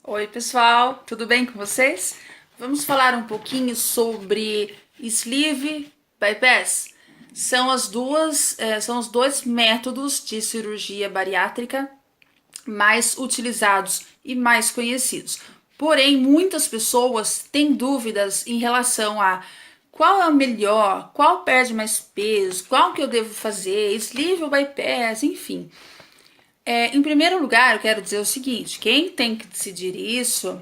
Oi, pessoal, tudo bem com vocês? Vamos falar um pouquinho sobre sleeve bypass. São os dois métodos de cirurgia bariátrica mais utilizados e mais conhecidos. Porém, muitas pessoas têm dúvidas em relação a qual é o melhor, qual perde mais peso, qual que eu devo fazer, sleeve ou bypass, enfim. Em primeiro lugar, eu quero dizer o seguinte: quem tem que decidir isso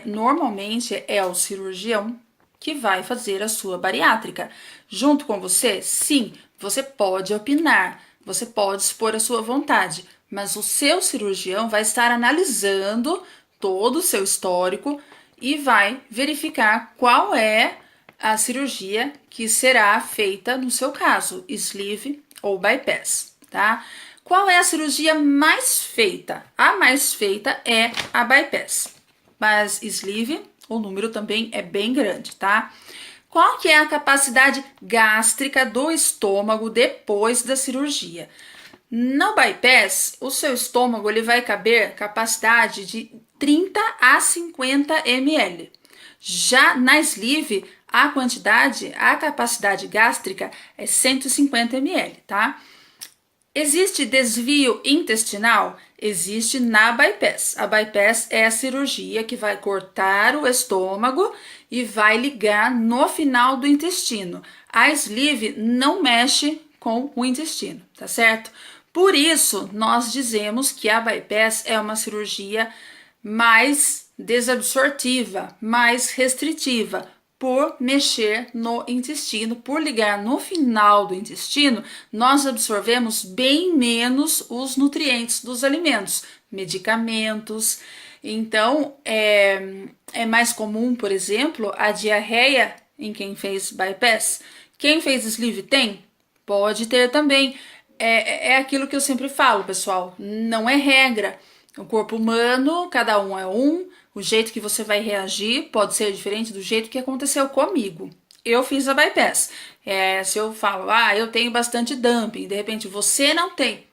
normalmente é o cirurgião que vai fazer a sua bariátrica. Junto com você, sim, você pode opinar, você pode expor a sua vontade, mas o seu cirurgião vai estar analisando todo o seu histórico e vai verificar qual é a cirurgia que será feita no seu caso, sleeve ou bypass, tá? Qual é a cirurgia mais feita? A mais feita é a bypass, mas sleeve, o número também é bem grande, tá? Qual que é a capacidade gástrica do estômago depois da cirurgia? No bypass, o seu estômago ele vai caber capacidade de 30 a 50 ml. Já na sleeve, a capacidade gástrica é 150 ml, tá? Existe desvio intestinal? Existe na bypass. A bypass é a cirurgia que vai cortar o estômago e vai ligar no final do intestino. A sleeve não mexe com o intestino, tá certo? Por isso, nós dizemos que a bypass é uma cirurgia mais desabsortiva, mais restritiva, por mexer no intestino, por ligar no final do intestino, nós absorvemos bem menos os nutrientes dos alimentos, medicamentos. Então, é mais comum, por exemplo, a diarreia em quem fez bypass. Quem fez sleeve tem? Pode ter também. É aquilo que eu sempre falo, pessoal, não é regra. O corpo humano, cada um é um, o jeito que você vai reagir pode ser diferente do jeito que aconteceu comigo. Eu fiz a bypass. Se eu falo, eu tenho bastante dumping, de repente você não tem.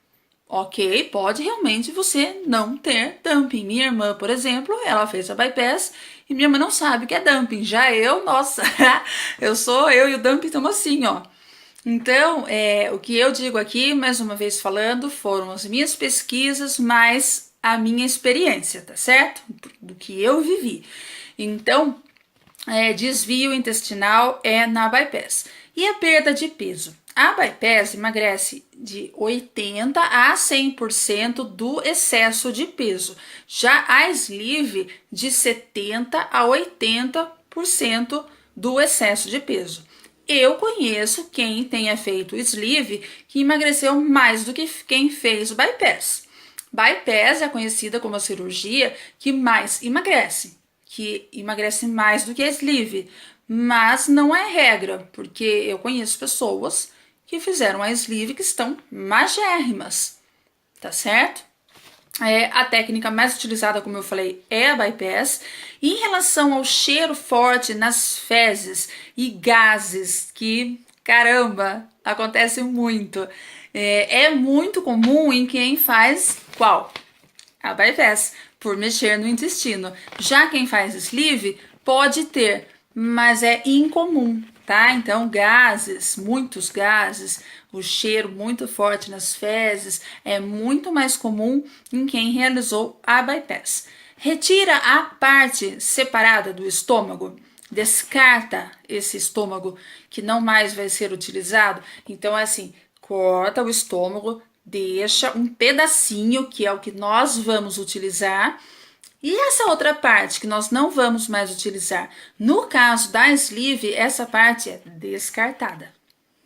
Ok, pode realmente você não ter dumping. Minha irmã, por exemplo, ela fez a bypass e minha irmã não sabe o que é dumping. Já eu, nossa, eu e o dumping estamos assim, ó. Então, o que eu digo aqui, mais uma vez falando, foram as minhas pesquisas, mais a minha experiência, tá certo? Do que eu vivi. Então, desvio intestinal é na bypass. E a perda de peso? A bypass emagrece de 80 a 100% do excesso de peso. Já a sleeve, de 70 a 80% do excesso de peso. Eu conheço quem tenha feito sleeve que emagreceu mais do que quem fez o bypass. Bypass é conhecida como a cirurgia que mais emagrece, que emagrece mais do que a sleeve, mas não é regra, porque eu conheço pessoas que fizeram a sleeve que estão magérrimas, tá certo? A técnica mais utilizada, como eu falei, é a bypass. E em relação ao cheiro forte nas fezes e gases, que, caramba, acontece muito. É muito comum em quem faz qual? A bypass, por mexer no intestino. Já quem faz sleeve pode ter, mas é incomum, tá? Então, gases, muitos gases, o cheiro muito forte nas fezes é muito mais comum em quem realizou a bypass. Retira a parte separada do estômago, descarta esse estômago que não mais vai ser utilizado. Então, é assim, corta o estômago, deixa um pedacinho, que é o que nós vamos utilizar, e essa outra parte que nós não vamos mais utilizar. No caso da sleeve, essa parte é descartada,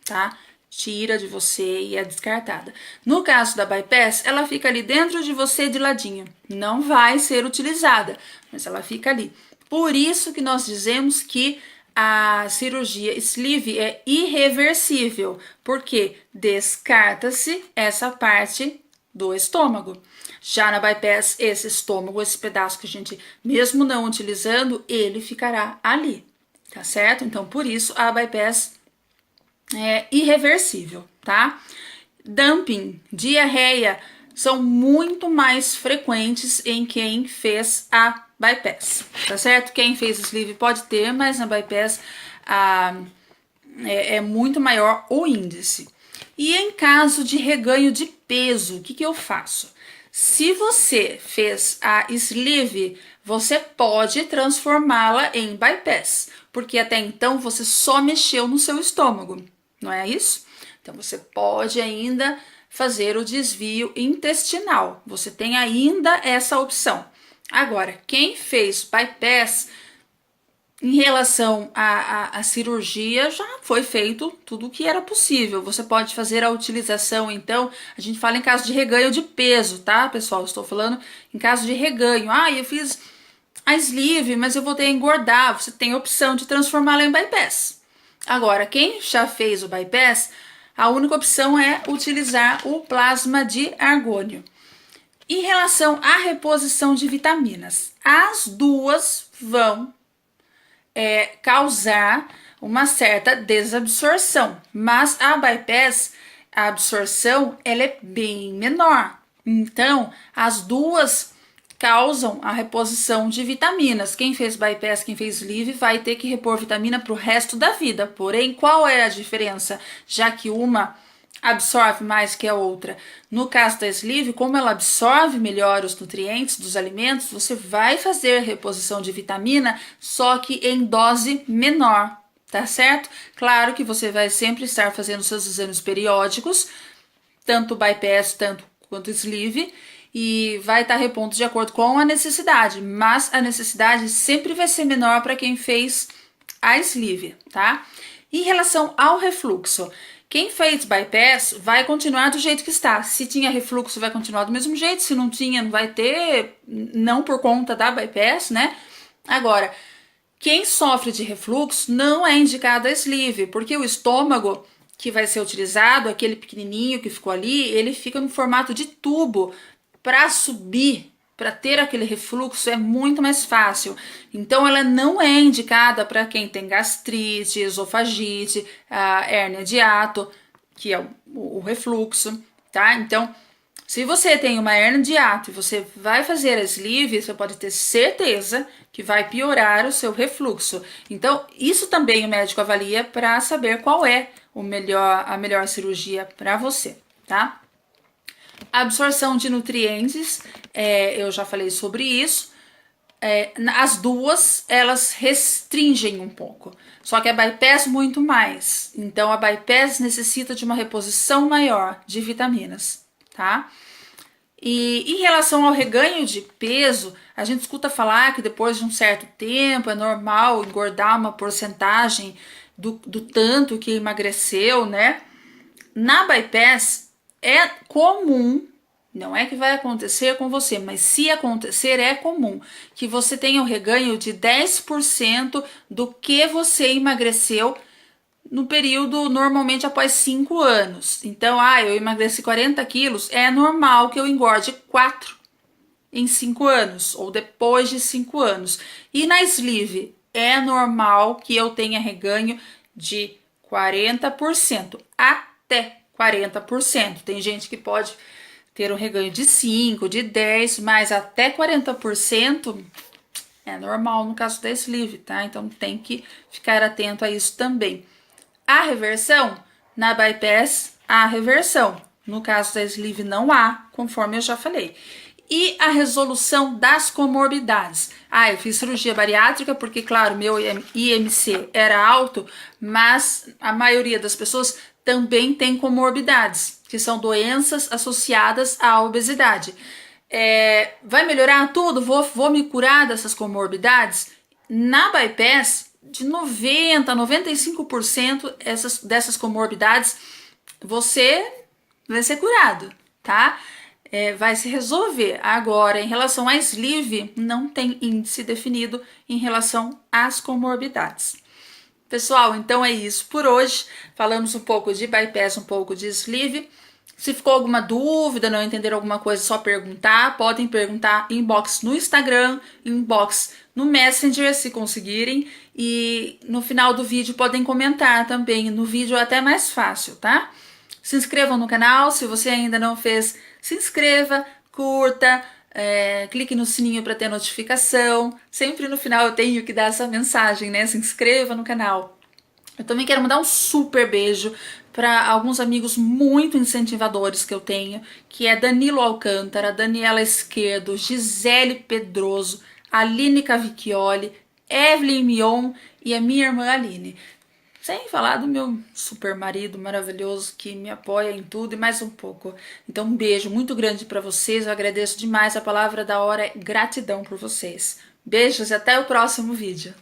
tá? Tira de você e é descartada. No caso da bypass, ela fica ali dentro de você de ladinho. Não vai ser utilizada, mas ela fica ali. Por isso que nós dizemos que a cirurgia sleeve é irreversível, porque descarta-se essa parte do estômago. Já na bypass, esse estômago, esse pedaço que a gente, mesmo não utilizando, ele ficará ali, tá certo? Então, por isso, a bypass é irreversível, tá? Dumping, diarreia, são muito mais frequentes em quem fez a bypass, tá certo? Quem fez sleeve pode ter, mas na bypass é muito maior o índice. E em caso de reganho de peso, o que eu faço? Se você fez a sleeve, você pode transformá-la em bypass, porque até então você só mexeu no seu estômago, não é isso? Então você pode ainda fazer o desvio intestinal, você tem ainda essa opção. Agora, quem fez bypass, em relação à cirurgia, já foi feito tudo o que era possível. Você pode fazer a utilização, então, a gente fala em caso de reganho de peso, tá, pessoal? Estou falando em caso de reganho. Ah, eu fiz a sleeve, mas eu vou ter que engordar. Você tem a opção de transformá-la em bypass. Agora, quem já fez o bypass, a única opção é utilizar o plasma de argônio. Em relação à reposição de vitaminas, as duas vão causar uma certa desabsorção, mas a bypass, a absorção, ela é bem menor. Então, as duas causam a reposição de vitaminas. Quem fez bypass, quem fez sleeve, vai ter que repor vitamina para o resto da vida. Porém, qual é a diferença? Já que uma absorve mais que a outra. No caso da sleeve, como ela absorve melhor os nutrientes dos alimentos, você vai fazer reposição de vitamina, só que em dose menor, tá certo? Claro que você vai sempre estar fazendo seus exames periódicos, tanto bypass, tanto quanto sleeve, e vai estar repondo de acordo com a necessidade, mas a necessidade sempre vai ser menor para quem fez a sleeve, tá? Em relação ao refluxo, quem fez bypass vai continuar do jeito que está. Se tinha refluxo, vai continuar do mesmo jeito. Se não tinha, não vai ter, não por conta da bypass, né? Agora, quem sofre de refluxo não é indicado a sleeve, porque o estômago que vai ser utilizado, aquele pequenininho que ficou ali, ele fica no formato de tubo. Para subir, para ter aquele refluxo é muito mais fácil. Então ela não é indicada para quem tem gastrite, esofagite, a hérnia de hiato, que é o refluxo, tá? Então, se você tem uma hérnia de hiato e você vai fazer a sleeve, você pode ter certeza que vai piorar o seu refluxo. Então, isso também o médico avalia para saber qual é a melhor cirurgia para você, tá? A absorção de nutrientes, eu já falei sobre isso. As duas, elas restringem um pouco. Só que a bypass muito mais. Então, a bypass necessita de uma reposição maior de vitaminas, tá? E em relação ao reganho de peso, a gente escuta falar que depois de um certo tempo é normal engordar uma porcentagem do tanto que emagreceu, né? Na bypass, é comum, não é que vai acontecer com você, mas se acontecer é comum, que você tenha um reganho de 10% do que você emagreceu no período normalmente após 5 anos. Então, eu emagreci 40 quilos, é normal que eu engorde 4 em 5 anos, ou depois de 5 anos. E na sleeve, é normal que eu tenha reganho de 40%, até 40%. Tem gente que pode ter um reganho de 5, de 10, mas até 40% é normal no caso da sleeve, tá? Então tem que ficar atento a isso também. A reversão, na bypass, há reversão. No caso da sleeve não há, conforme eu já falei. E a resolução das comorbidades. Eu fiz cirurgia bariátrica porque, claro, meu IMC era alto, mas a maioria das pessoas também tem comorbidades, que são doenças associadas à obesidade. Vai melhorar tudo? Vou me curar dessas comorbidades? Na bypass, de 90% a 95% dessas comorbidades, você vai ser curado, tá? Vai se resolver. Agora, em relação à sleeve, não tem índice definido em relação às comorbidades. Pessoal, então é isso por hoje. Falamos um pouco de bypass, um pouco de sleeve. Se ficou alguma dúvida, não entenderam alguma coisa, é só perguntar. Podem perguntar inbox no Instagram, inbox no Messenger, se conseguirem. E no final do vídeo podem comentar também. No vídeo é até mais fácil, tá? Se inscrevam no canal, se você ainda não fez, se inscreva, curta, clique no sininho para ter notificação. Sempre no final eu tenho que dar essa mensagem, né? Se inscreva no canal. Eu também quero mandar um super beijo para alguns amigos muito incentivadores que eu tenho, que é Danilo Alcântara, Daniela Esquerdo, Gisele Pedroso, Aline Cavicchioli, Evelyn Mion e a minha irmã Aline. Sem falar do meu super marido maravilhoso que me apoia em tudo e mais um pouco. Então um beijo muito grande para vocês, eu agradeço demais, a palavra da hora é gratidão por vocês. Beijos e até o próximo vídeo.